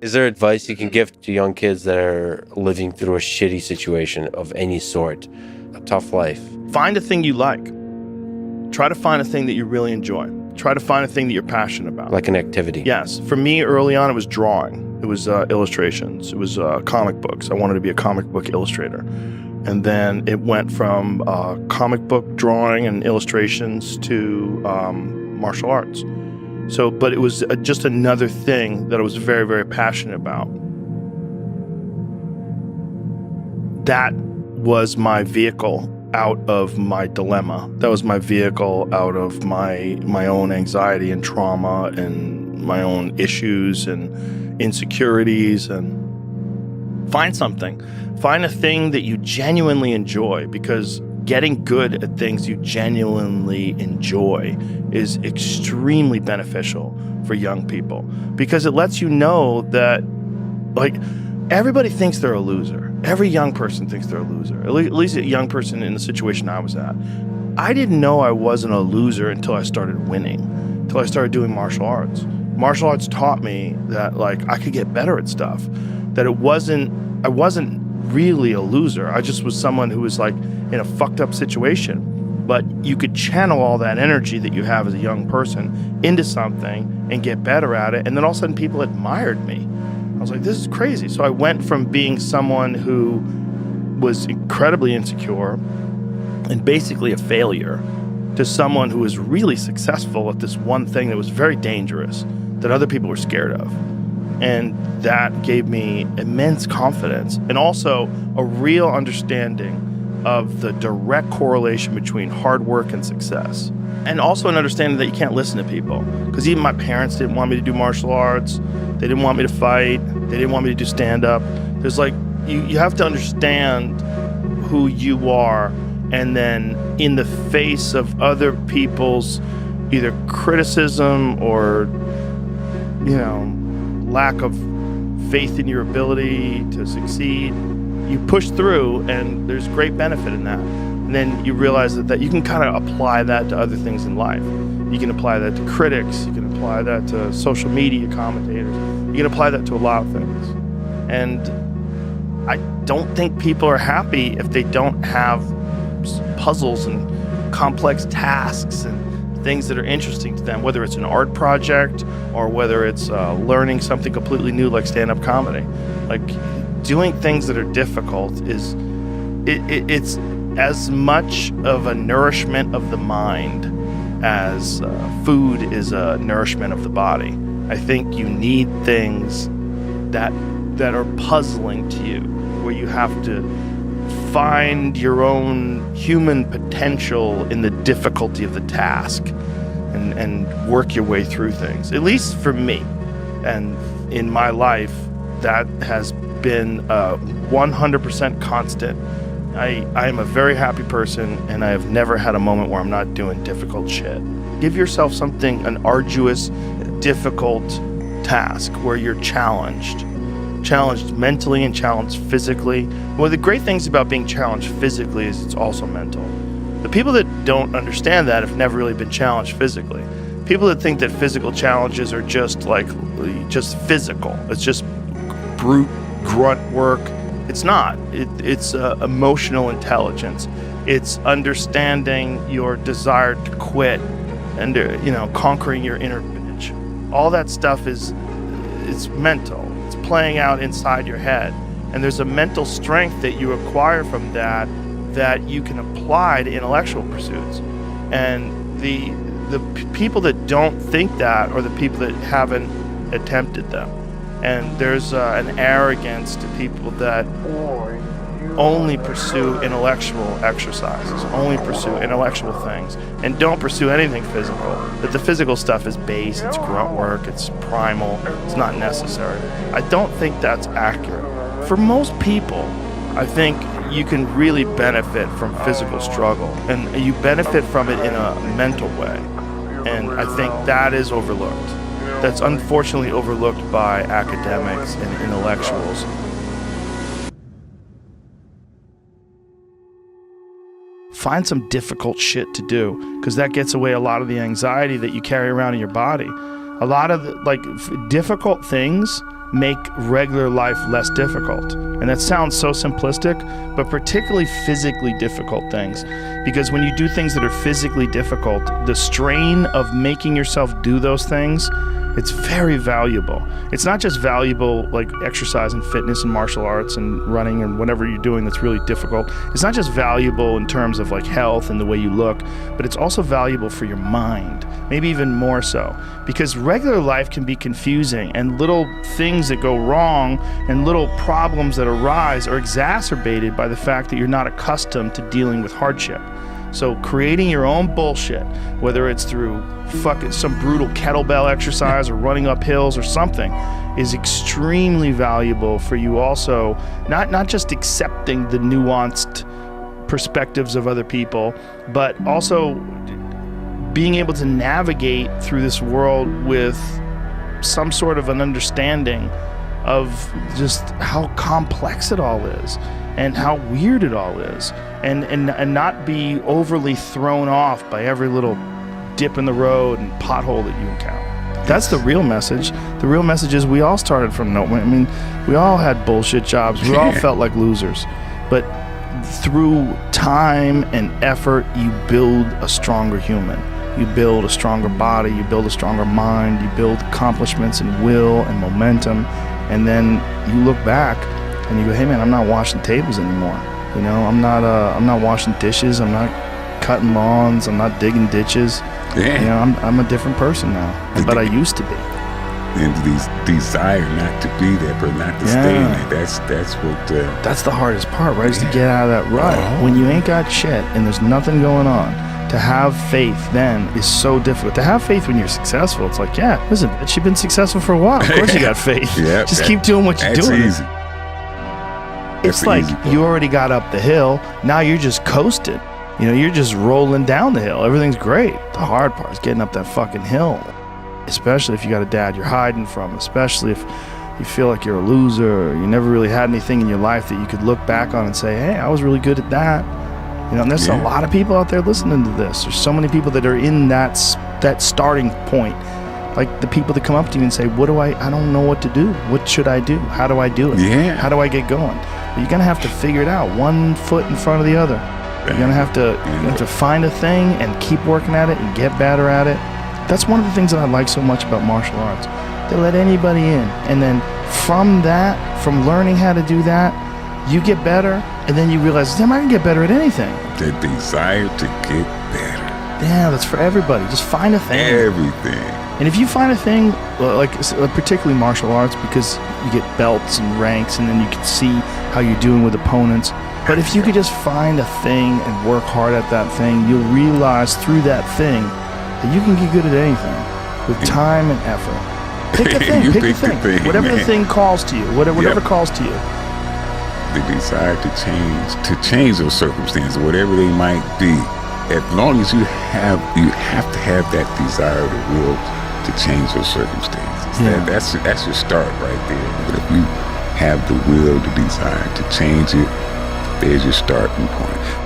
Is there advice you can give to young kids that are living through a shitty situation of any sort, a tough life? Find a thing you like. Try to find a thing that you really enjoy. Try to find a thing that you're passionate about. Like an activity? Yes. For me, early on, it was drawing. It was illustrations. It was comic books. I wanted to be a comic book illustrator. And then it went from comic book drawing and illustrations to martial arts. But it was just another thing that I was very, very passionate about. That was my vehicle out of my dilemma. That was my vehicle out of my own anxiety and trauma and my own issues and insecurities. And find something. Find a thing that you genuinely enjoy, because getting good at things you genuinely enjoy is extremely beneficial for young people, because it lets you know that, like, everybody thinks they're a loser. Every young person thinks they're a loser, at least a young person in the situation I was at. I didn't know I wasn't a loser until I started winning, until I started doing martial arts. Martial arts taught me that, like, I could get better at stuff, that I wasn't really a loser. I just was someone who was, like, in a fucked up situation. But you could channel all that energy that you have as a young person into something and get better at it. And then all of a sudden people admired me. I was like, this is crazy. So I went from being someone who was incredibly insecure and basically a failure to someone who was really successful at this one thing that was very dangerous, that other people were scared of. And that gave me immense confidence, and also a real understanding of the direct correlation between hard work and success. And also an understanding that you can't listen to people. Because even my parents didn't want me to do martial arts. They didn't want me to fight. They didn't want me to do stand-up. There's, like, you have to understand who you are, and then in the face of other people's either criticism or, you know, lack of faith in your ability to succeed, you push through, and there's great benefit in that. And then you realize that you can kind of apply that to other things in life. You can apply that to critics, you can apply that to social media commentators, you can apply that to a lot of things. And I don't think people are happy if they don't have puzzles and complex tasks and things that are interesting to them, whether it's an art project or whether it's learning something completely new like stand-up comedy. Like, doing things that are difficult it's as much of a nourishment of the mind as food is a nourishment of the body. I think you need things that are puzzling to you, where you have to find your own human potential in the difficulty of the task and work your way through things. At least for me, and in my life, that has been 100% constant. I am a very happy person, and I have never had a moment where I'm not doing difficult shit. Give yourself something, an arduous, difficult task where you're challenged mentally and challenged physically. One of the great things about being challenged physically is it's also mental. The people that don't understand that have never really been challenged physically. People that think that physical challenges are just physical. It's just brute grunt work. It's not. It's emotional intelligence. It's understanding your desire to quit and conquering your inner bitch. All that stuff it's mental. It's playing out inside your head. And there's a mental strength that you acquire from that you can apply to intellectual pursuits. And the people that don't think that are the people that haven't attempted them. And there's an arrogance to people that only pursue intellectual exercises, only pursue intellectual things, and don't pursue anything physical. That the physical stuff is base, it's grunt work, it's primal, it's not necessary. I don't think that's accurate. For most people, I think you can really benefit from physical struggle, and you benefit from it in a mental way. And I think that is overlooked. That's unfortunately overlooked by academics and intellectuals. Find some difficult shit to do, because that gets away a lot of the anxiety that you carry around in your body. A lot of difficult things make regular life less difficult. And that sounds so simplistic, but particularly physically difficult things. Because when you do things that are physically difficult, the strain of making yourself do those things, it's very valuable. It's not just valuable like exercise and fitness and martial arts and running and whatever you're doing that's really difficult. It's not just valuable in terms of like health and the way you look, but it's also valuable for your mind, maybe even more so. Because regular life can be confusing, and little things that go wrong and little problems that arise are exacerbated by the fact that you're not accustomed to dealing with hardship. So creating your own bullshit, whether it's through fucking some brutal kettlebell exercise or running up hills or something, is extremely valuable for you also, not just accepting the nuanced perspectives of other people, but also being able to navigate through this world with some sort of an understanding of just how complex it all is and how weird it all is, and not be overly thrown off by every little dip in the road and pothole that you encounter. That's the real message. The real message is we all started from nowhere. I mean, we all had bullshit jobs. We all felt like losers. But through time and effort, you build a stronger human. You build a stronger body. You build a stronger mind. You build accomplishments and will and momentum. And then you look back and you go, hey man, I'm not washing tables anymore. You know, I'm not washing dishes. I'm not cutting lawns. I'm not digging ditches. Yeah. You know, I'm a different person now, but I used to be. And these desire not to be that person, not to stay in it. That's what. That's the hardest part, right? Is to get out of that rut. When you ain't got shit and there's nothing going on, to have faith then is so difficult. To have faith when you're successful, it's like, yeah, listen, bitch, you've been successful for a while. Of course you got faith. Just keep doing what you're doing. That's easy. It's like you already got up the hill. Now you're just coasting. You know, you're just rolling down the hill. Everything's great. The hard part is getting up that fucking hill. Especially if you got a dad you're hiding from. Especially if you feel like you're a loser, or you never really had anything in your life that you could look back on and say, hey, I was really good at that. You know, and there's a lot of people out there listening to this. There's so many people that are in that starting point. Like the people that come up to you and say, I don't know what to do. What should I do? How do I do it? Yeah. How do I get going? But you're going to have to figure it out, one foot in front of the other. You're going to have to find a thing and keep working at it and get better at it. That's one of the things that I like so much about martial arts. They let anybody in. And then from learning how to do that, you get better. And then you realize, damn, I can get better at anything. The desire to get better. Yeah, that's for everybody. Just find a thing. Everything. And if you find a thing, like particularly martial arts, because you get belts and ranks, and then you can see how you're doing with opponents. But if you could just find a thing and work hard at that thing, you'll realize through that thing that you can get good at anything with time and effort. Pick a thing. Pick a thing. Whatever the thing calls to you. Whatever calls to you. The desire to change those circumstances, whatever they might be. As long as you have to have that desire, the will to change those circumstances. Yeah. That's your start right there. But if you have the will, the desire to change it, there's your starting point.